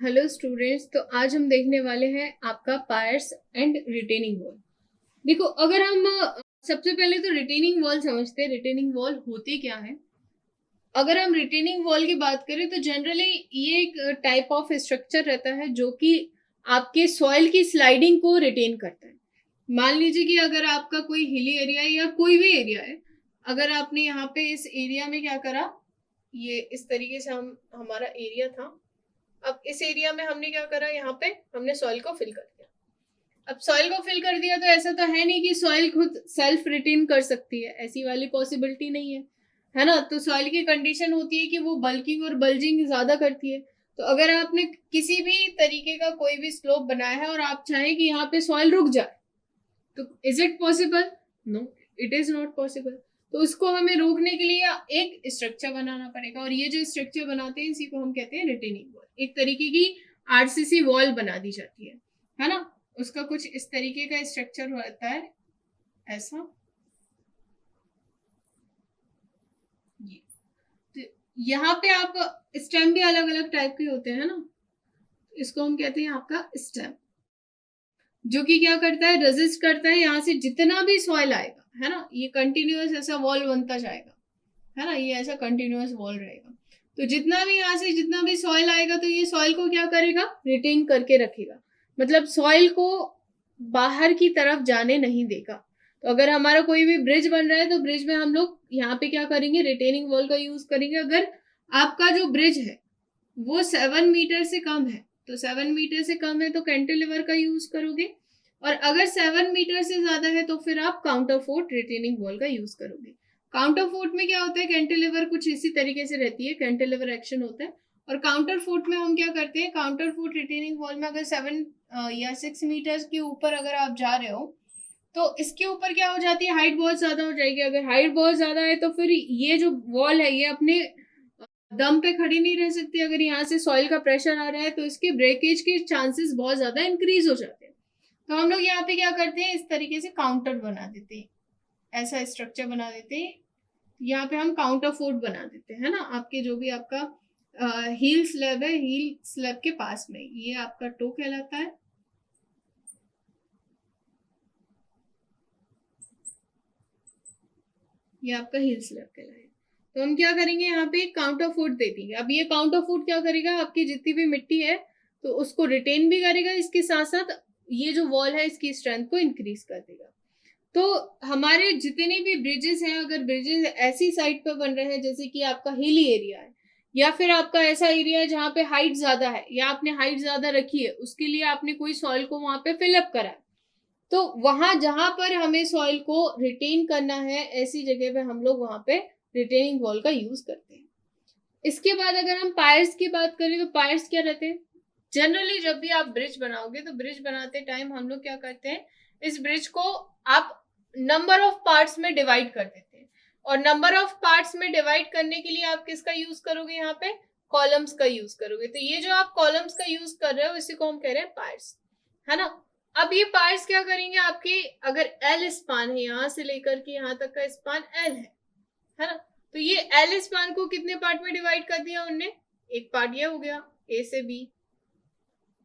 Hello students, तो आज हम देखने वाले हैं आपका पायर्स एंड रिटेनिंग वॉल। देखो, अगर हम सबसे पहले तो रिटेनिंग वॉल समझते हैं। रिटेनिंग वॉल होते क्या है? अगर हम रिटेनिंग वॉल की बात करें तो जनरली ये एक टाइप ऑफ स्ट्रक्चर रहता है जो कि आपके सॉइल की स्लाइडिंग को रिटेन करता है। मान लीजिए कि अगर आपका कोई हिली एरिया है या कोई भी एरिया है, अगर आपने यहाँ पे इस एरिया में क्या करा, ये इस तरीके से हमारा एरिया था। अब इस एरिया में हमने क्या करा, यहाँ पे हमने सॉइल को फिल कर दिया। अब सॉइल को फिल कर दिया तो ऐसा तो है नहीं कि सॉइल खुद सेल्फ रिटेन कर सकती है, ऐसी वाली पॉसिबिलिटी नहीं है ना। तो सॉइल की कंडीशन होती है कि वो बल्किंग और बल्जिंग ज्यादा करती है। तो अगर आपने किसी भी तरीके का कोई भी स्लोप बनाया है और आप चाहें कि यहाँ पे सॉइल रुक जाए, तो is it possible? No, it is not possible. तो उसको हमें रोकने के लिए एक स्ट्रक्चर बनाना पड़ेगा, और ये जो स्ट्रक्चर बनाते हैं इसी को हम कहते हैं रिटेनिंग वॉल। एक तरीके की आरसीसी वॉल बना दी जाती है ना। उसका कुछ इस तरीके का स्ट्रक्चर होता है, ऐसा। ये तो यहाँ पे आप स्टेम भी अलग अलग टाइप के होते हैं ना, इसको हम कहते हैं आपका स्टेम, जो कि क्या करता है, रेजिस्ट करता है यहाँ से जितना भी सॉइल आएगा, है ना। ये कंटिन्यूअस ऐसा वॉल बनता जाएगा, है ना। ये ऐसा कंटिन्यूअस वॉल रहेगा। तो जितना भी यहाँ से जितना भी सॉइल आएगा तो ये सॉइल को क्या करेगा, रिटेन करके रखेगा। मतलब सॉइल को बाहर की तरफ जाने नहीं देगा। तो अगर हमारा कोई भी ब्रिज बन रहा है तो ब्रिज में हम लोग यहाँ पे क्या करेंगे, रिटेनिंग वॉल का यूज करेंगे। अगर आपका जो ब्रिज है वो 7 मीटर से कम है, तो 7 मीटर से कम है तो कैंटिलीवर का यूज करोगे। और अगर 7 मीटर से ज्यादा है तो फिर आप काउंटर फोर्ट रिटेनिंग वॉल का यूज करोगे। काउंटर फोर्ट में क्या होता है, कैंटिलीवर कुछ इसी तरीके से रहती है, कैंटिलीवर एक्शन होता है। और काउंटर फोर्ट में हम क्या करते हैं, काउंटर फोर्ट रिटेनिंग वॉल में अगर 7 या 6 मीटर के ऊपर अगर आप जा रहे हो तो इसके ऊपर क्या हो जाती है, हाइट बहुत ज्यादा हो जाएगी। अगर हाइट बहुत ज्यादा है तो फिर ये जो वॉल है ये अपने दम पे खड़ी नहीं रह सकती। अगर यहाँ से सॉइल का प्रेशर आ रहा है तो इसके ब्रेकेज के चांसेस बहुत ज्यादा इंक्रीज हो जाते हैं। तो हम लोग यहाँ पे क्या करते हैं, इस तरीके से काउंटर बना देते हैं, ऐसा स्ट्रक्चर बना देते हैं। यहाँ पे हम काउंटर फोर्ट बना देते हैं ना, आपके जो भी आपका हील स्लैब है, हील स्लैब के पास में ये आपका टो कहलाता है। ये आपका हील स्लैब कहलाएगा। तो हम क्या करेंगे, यहाँ पे एक काउंटर फूट दे देंगे। अब ये काउंटर फूट क्या करेगा, आपकी जितनी भी मिट्टी है तो उसको रिटेन भी करेगा, इसके साथ साथ ये जो वॉल है इसकी स्ट्रेंथ को इंक्रीज कर देगा। तो हमारे जितने भी ब्रिजेस हैं, अगर ब्रिजेस ऐसी साइड पर बन रहे हैं जैसे कि आपका हिली एरिया है, या फिर आपका ऐसा एरिया है जहाँ पे हाइट ज्यादा है या आपने हाइट ज्यादा रखी है, उसके लिए आपने कोई सॉइल को वहां पे फिलअप करा है, तो वहां जहां पर हमें सॉइल को रिटेन करना है ऐसी जगह पे हम लोग वहां पे रिटेनिंग वॉल का यूज करते हैं। इसके बाद अगर हम पायर्स की बात करें तो पायर्स क्या रहते हैं, जनरली जब भी आप ब्रिज बनाओगे तो ब्रिज बनाते टाइम हम लोग क्या करते हैं, इस ब्रिज को आप नंबर ऑफ पार्ट्स में डिवाइड कर देते हैं। और नंबर ऑफ पार्ट्स में डिवाइड करने के लिए आप किसका यूज करोगे, यहाँ पे कॉलम्स का यूज करोगे। तो ये जो आप कॉलम्स का यूज कर रहे हो इसी को हम कह रहे हैं पार्ट्स, है ना। अब ये पार्ट्स क्या करेंगे, आपके अगर एल स्पान है, यहां से लेकर के यहां तक का स्पान एल है ना। तो ये एल स्पान को कितने पार्ट में डिवाइड कर दिया उनने, एक पार्ट ये हो गया ए से बी,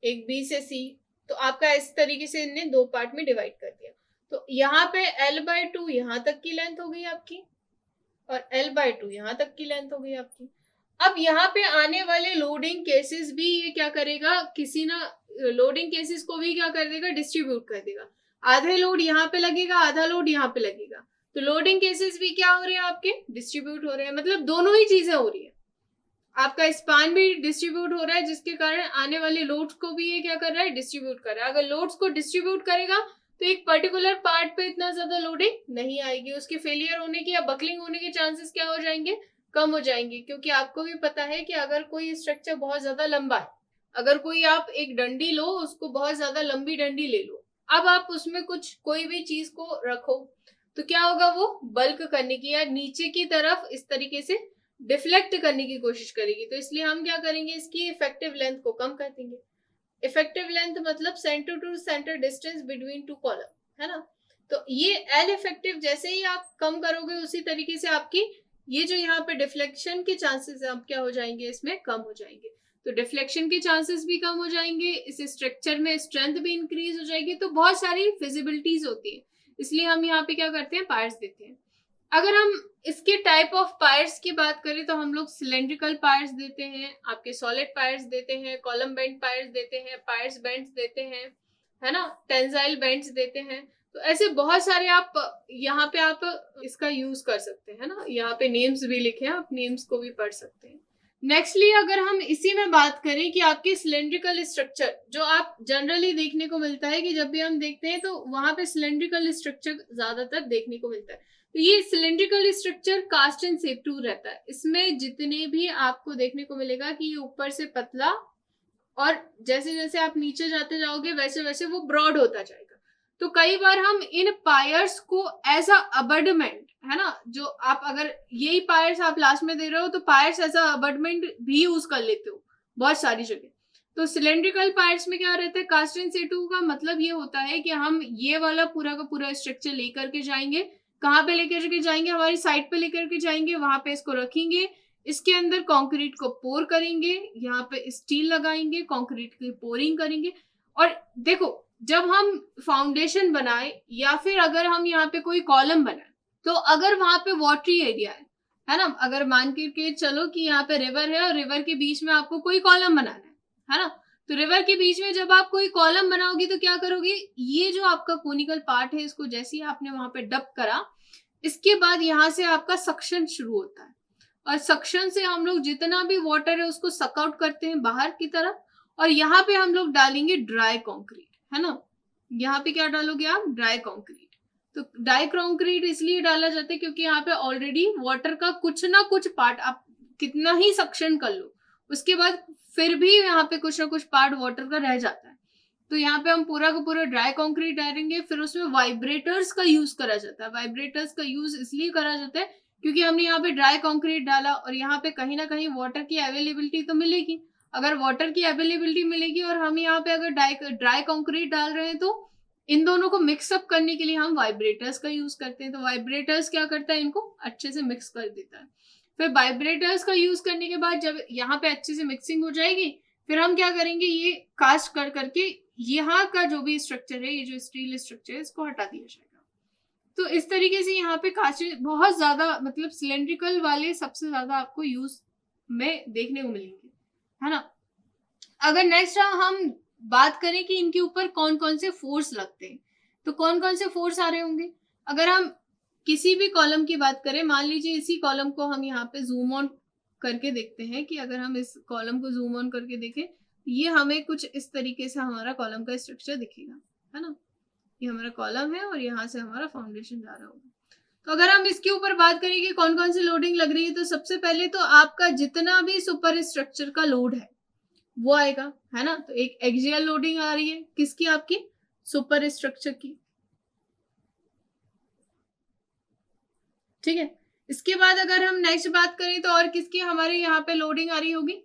एक बी से सी। तो आपका इस तरीके से इनने 2 पार्ट में डिवाइड कर दिया। तो यहाँ पे L/2 यहाँ तक की लेंथ हो गई आपकी, और L/2 यहाँ तक की लेंथ हो गई आपकी। अब यहाँ पे आने वाले लोडिंग केसेस भी ये क्या करेगा, किसी ना लोडिंग केसेस को भी क्या कर देगा, डिस्ट्रीब्यूट कर देगा। आधे लोड यहाँ पे लगेगा, आधा लोड यहाँ पे लगेगा। तो लोडिंग केसेस भी क्या हो रहे हैं आपके, डिस्ट्रीब्यूट हो रहे हैं। मतलब दोनों ही चीजें हो रही है, आपका स्पान भी डिस्ट्रीब्यूट हो रहा है जिसके कारण आने वाले लोड्स को भी ये क्या कर रहा है, डिस्ट्रीब्यूट कर रहा है। अगर लोड्स को डिस्ट्रीब्यूट करेगा तो एक पर्टिकुलर पार्ट पे इतना ज्यादा लोडिंग नहीं आएगी, उसके फेलियर होने की या बकलिंग होने के चांसेस क्या हो जाएंगे, कम हो जाएंगे। क्योंकि आपको भी पता है कि अगर कोई स्ट्रक्चर बहुत ज्यादा लंबा है, अगर कोई आप एक डंडी लो, उसको बहुत ज्यादा लंबी डंडी ले लो, अब आप उसमें कुछ कोई भी चीज को रखो तो क्या होगा, वो बल्क करने की या नीचे की तरफ इस तरीके से डिफ्लेक्ट करने की कोशिश करेगी। तो इसलिए हम क्या करेंगे, इसकी इफेक्टिव लेंथ को कम कर देंगे। इफेक्टिव लेंथ मतलब centre to centre distance between two column, है ना। तो ये एल इफेक्टिव जैसे ही आप कम करोगे उसी तरीके से आपकी ये जो यहाँ पे डिफ्लेक्शन के चांसेस आप क्या हो जाएंगे, इसमें कम हो जाएंगे। तो डिफ्लेक्शन के चांसेस भी कम हो जाएंगे, इस स्ट्रक्चर में स्ट्रेंथ भी इंक्रीज हो जाएगी। तो बहुत सारी फिजिबिलिटीज होती है, इसलिए हम यहाँ पे क्या करते हैं, पायर्स देते हैं। अगर हम इसके टाइप ऑफ पायर्स की बात करें तो हम लोग सिलेंड्रिकल पायर्स देते हैं, आपके सॉलिड पायर्स देते हैं, कॉलम बेंड पायर्स देते हैं, पायर्स बेंड्स देते हैं, है ना, टेंसाइल बेंड्स देते हैं। तो ऐसे बहुत सारे आप यहाँ पे आप इसका यूज कर सकते हैं ना, यहाँ पे नेम्स भी लिखे हैं, आप नेम्स को भी पढ़ सकते हैं। नेक्स्टली अगर हम इसी में बात करें कि आपके सिलेंड्रिकल स्ट्रक्चर जो आप जनरली देखने को मिलता है कि जब भी हम देखते हैं तो वहां पे सिलेंड्रिकल स्ट्रक्चर ज्यादातर देखने को मिलता है। तो ये cylindrical structure cast and shape to रहता है। इसमें जितने भी आपको देखने को मिलेगा कि ये ऊपर से पतला और जैसे जैसे आप नीचे जाते जाओगे वैसे वैसे वो ब्रॉड होता जाएगा। तो कई बार हम इन पायर्स को एज अ अबर्डमेंट, है ना, जो आप अगर यही पायर्स आप लास्ट में दे रहे हो तो पायर्स एज अ अबर्डमेंट भी यूज कर लेते हो बहुत सारी जगह। तो सिलेंड्रिकल पायर्स में क्या रहता है, कास्ट एंड सेटू का मतलब ये होता है कि हम ये वाला पूरा का पूरा स्ट्रक्चर लेकर के जाएंगे, कहाँ पे लेकर के जाएंगे, हमारी साइड पे लेकर के जाएंगे, वहां पे इसको रखेंगे, इसके अंदर कंक्रीट को पोर करेंगे, यहाँ पे स्टील लगाएंगे, कंक्रीट की पोरिंग करेंगे। और देखो जब हम फाउंडेशन बनाए या फिर अगर हम यहाँ पे कोई कॉलम बनाए तो अगर वहां पे वाटरी एरिया है ना, अगर मान के चलो कि यहाँ पे रिवर है और रिवर के बीच में आपको कोई कॉलम बनाना है ना, तो रिवर के बीच में जब आप कोई कॉलम बनाओगी तो क्या करोगे, ये जो आपका कोनिकल पार्ट है इसको जैसे ही आपने वहां पे डब करा, इसके बाद यहाँ से आपका सक्शन शुरू होता है और सक्शन से हम लोग जितना भी वाटर है उसको सक आउट करते हैं बाहर की तरफ। और यहाँ पे हम लोग डालेंगे ड्राई कॉन्क्रीट, है ना, यहाँ पे क्या डालोगे आप, ड्राई कॉन्क्रीट। तो ड्राई कॉन्क्रीट इसलिए डाला जाता है क्योंकि यहाँ पे ऑलरेडी वाटर का कुछ ना कुछ पार्ट, आप कितना ही सक्शन कर लो उसके बाद फिर भी यहाँ पे कुछ ना कुछ पार्ट वाटर का रह जाता है। तो यहाँ पे हम पूरा का पूरा ड्राई कॉन्क्रीट डालेंगे। फिर उसमें वाइब्रेटर्स का यूज करा जाता है। वाइब्रेटर्स का यूज इसलिए करा जाता है क्योंकि हमने यहाँ पे ड्राई कॉन्क्रीट डाला और यहाँ पे कहीं ना कहीं वाटर की अवेलेबिलिटी तो मिलेगी। अगर वाटर की अवेलेबिलिटी मिलेगी और हम यहाँ पे अगर ड्राई कॉन्क्रीट डाल रहे हैं तो इन दोनों को मिक्सअप करने के लिए हम वाइब्रेटर्स का यूज करते हैं। तो वाइब्रेटर्स क्या करता है, इनको अच्छे से मिक्स कर देता है। फिर वाइब्रेटर्स का यूज करने के बाद जब यहाँ पे अच्छे से मिक्सिंग हो जाएगी फिर हम क्या करेंगे, ये कास्ट कर करके यहाँ का जो भी स्ट्रक्चर है, ये जो स्टील स्ट्रक्चर है, इसको हटा दिया जाएगा। तो इस तरीके से यहाँ पे कास्ट बहुत ज्यादा, मतलब सिलेंड्रिकल वाले सबसे ज्यादा आपको यूज में देखने को मिलेंगे, है ना। अगर नेक्स्ट हम बात करें कि इनके ऊपर कौन कौन से फोर्स लगते हैं, तो कौन कौन से फोर्स आ रहे होंगे। अगर हम किसी भी कॉलम की बात करें, मान लीजिए इसी कॉलम को हम यहाँ पे जूम ऑन करके देखते हैं कि अगर हम इस कॉलम को जूम ऑन करके देखें, ये हमें कुछ इस तरीके से हमारा कॉलम का स्ट्रक्चर दिखेगा, है ना। ये हमारा कॉलम है और यहाँ से हमारा फाउंडेशन जा रहा होगा। तो अगर हम इसके ऊपर बात करें कि कौन कौन सी लोडिंग लग रही है, तो सबसे पहले तो आपका जितना भी सुपर स्ट्रक्चर का लोड है वो आएगा, है ना। तो एक एक्सियल लोडिंग आ रही है किसकी, आपकी सुपर स्ट्रक्चर की, ठीक है। इसके बाद अगर हम नेक्स्ट बात करें तो और किसकी हमारे यहाँ पे लोडिंग आ रही होगी,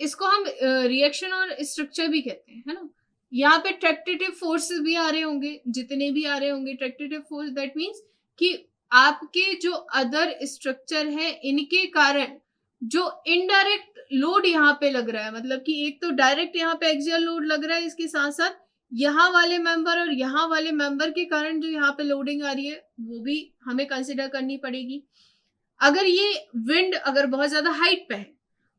इसको हम रिएक्शन और स्ट्रक्चर भी कहते हैं, है ना। यहाँ पे ट्रैक्टेटिव फोर्सेस भी आ रहे होंगे, जितने भी आ रहे होंगे ट्रैक्टेटिव फोर्स, दैट मीन्स कि आपके जो अदर स्ट्रक्चर है इनके कारण जो इनडायरेक्ट लोड यहाँ पे लग रहा है, मतलब कि एक तो डायरेक्ट यहाँ पे एक्सियल लोड लग रहा है, इसके साथ साथ यहाँ वाले मेंबर और यहाँ वाले मेंबर के कारण जो यहाँ पे लोडिंग आ रही है वो भी हमें कंसिडर करनी पड़ेगी। अगर ये विंड अगर बहुत ज्यादा हाइट पे है,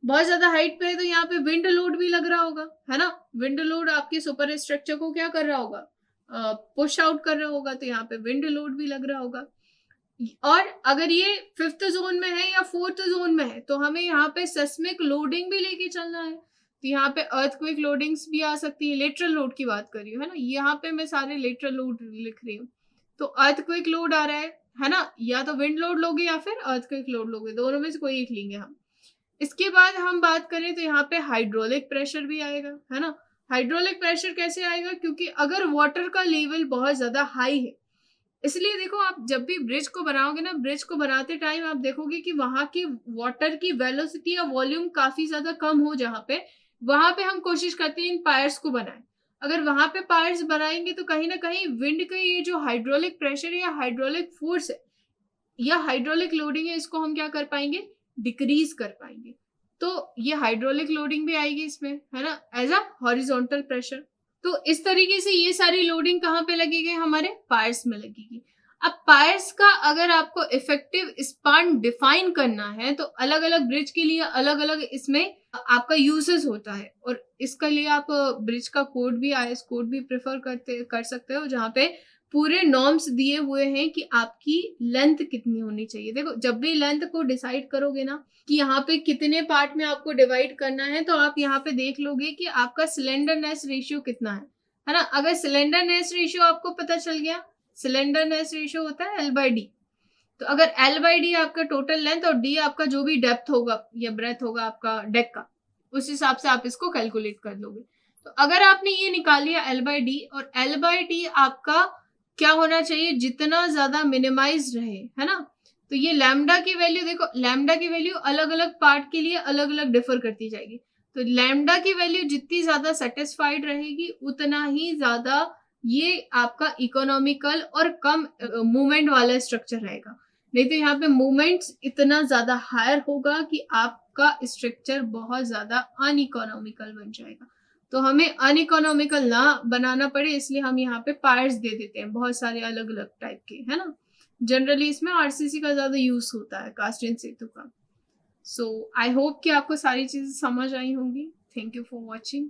बहुत ज्यादा हाइट पे है, तो यहाँ पे विंड लोड भी लग रहा होगा, है ना। विंड लोड आपके सुपर स्ट्रक्चर को क्या कर रहा होगा, पुश आउट कर रहा होगा, तो यहाँ पे विंड लोड भी लग रहा होगा। और अगर ये 5th जोन में है या 4th जोन में है तो हमें यहाँ पे सेस्मिक लोडिंग भी लेके चलना है। तो यहाँ पे अर्थक्वेक लोडिंग्स भी आ सकती है। लेटरल लोड की बात कर रही हूँ, है ना, यहाँ पे मैं सारे लेटरल लोड लिख रही हूँ। तो अर्थक्वेक लोड आ रहा है ना, या तो विंड लोड लोगे या फिर अर्थक्वेक लोड लोगे, दोनों में से कोई एक लेंगे हम। इसके बाद हम बात करें तो यहाँ पे हाइड्रोलिक प्रेशर भी आएगा, है ना। हाइड्रोलिक प्रेशर कैसे आएगा, क्योंकि अगर वाटर का लेवल बहुत ज्यादा हाई है, इसलिए देखो आप जब भी ब्रिज को बनाओगे ना, ब्रिज को बनाते टाइम आप देखोगे कि वहां की वाटर की वेलोसिटी या वॉल्यूम काफी ज्यादा कम हो, जहां पे वहां पे हम कोशिश करते हैं इन पायर्स को बनाएं। अगर वहां पे पायर्स बनाएंगे तो कहीं ना कहीं विंड का ये जो हाइड्रोलिक प्रेशर या हाइड्रोलिक फोर्स है या हाइड्रोलिक लोडिंग है, इसको हम क्या कर पाएंगे, डिक्रीज कर पाएंगे। तो ये हाइड्रोलिक लोडिंग भी आएगी इसमें, है ना, एज अ हॉरिजॉन्टल प्रेशर। तो इस तरीके से ये सारी लोडिंग कहाँ पे लगेगी, हमारे पायर्स में लगेगी। अब पायर्स का अगर आपको इफेक्टिव स्पान डिफाइन करना है तो अलग अलग ब्रिज के लिए अलग अलग इसमें आपका यूजेस होता है, और इसके लिए आप ब्रिज का कोड भी, आईएस कोड भी प्रेफर कर सकते हो, जहाँ पे पूरे नॉर्म्स दिए हुए हैं कि आपकी लेंथ कितनी होनी चाहिए। देखो जब भी लेंथ को डिसाइड करोगे ना कि यहाँ पे कितने पार्ट में आपको डिवाइड करना है, तो आप यहाँ पे देख लोगे कि आपका सिलेंडरनेस रेशियो कितना है ना। अगर सिलेंडरनेस रेशियो आपको पता चल गया, सिलेंडरनेस रेशियो होता है L/D, तो अगर L/D आपका टोटल लेंथ और D आपका जो भी डेप्थ होगा या ब्रेथ होगा आपका डेक का, उस हिसाब से आप इसको कैलकुलेट कर लोगे। तो अगर आपने ये निकाल लिया L/D, और L/D आपका क्या होना चाहिए, जितना ज्यादा मिनिमाइज रहे, है ना। तो ये लैम्डा की वैल्यू, देखो लैम्डा की वैल्यू अलग अलग पार्ट के लिए अलग अलग डिफर करती जाएगी। तो लैम्डा की वैल्यू जितनी ज्यादा सेटिस्फाइड रहेगी उतना ही ज्यादा ये आपका इकोनॉमिकल और कम मूवमेंट वाला स्ट्रक्चर रहेगा। नहीं तो यहाँ पे मूवमेंट्स इतना ज्यादा हायर होगा कि आपका स्ट्रक्चर बहुत ज्यादा अनइकोनॉमिकल बन जाएगा। तो हमें अनइकोनॉमिकल ना बनाना पड़े इसलिए हम यहाँ पे पार्ट्स दे देते हैं बहुत सारे अलग अलग टाइप के, है ना। जनरली इसमें आरसीसी का ज्यादा यूज होता है, कास्ट इन सेतु का। सो आई होप कि आपको सारी चीजें समझ आई होंगी। Thank you for watching.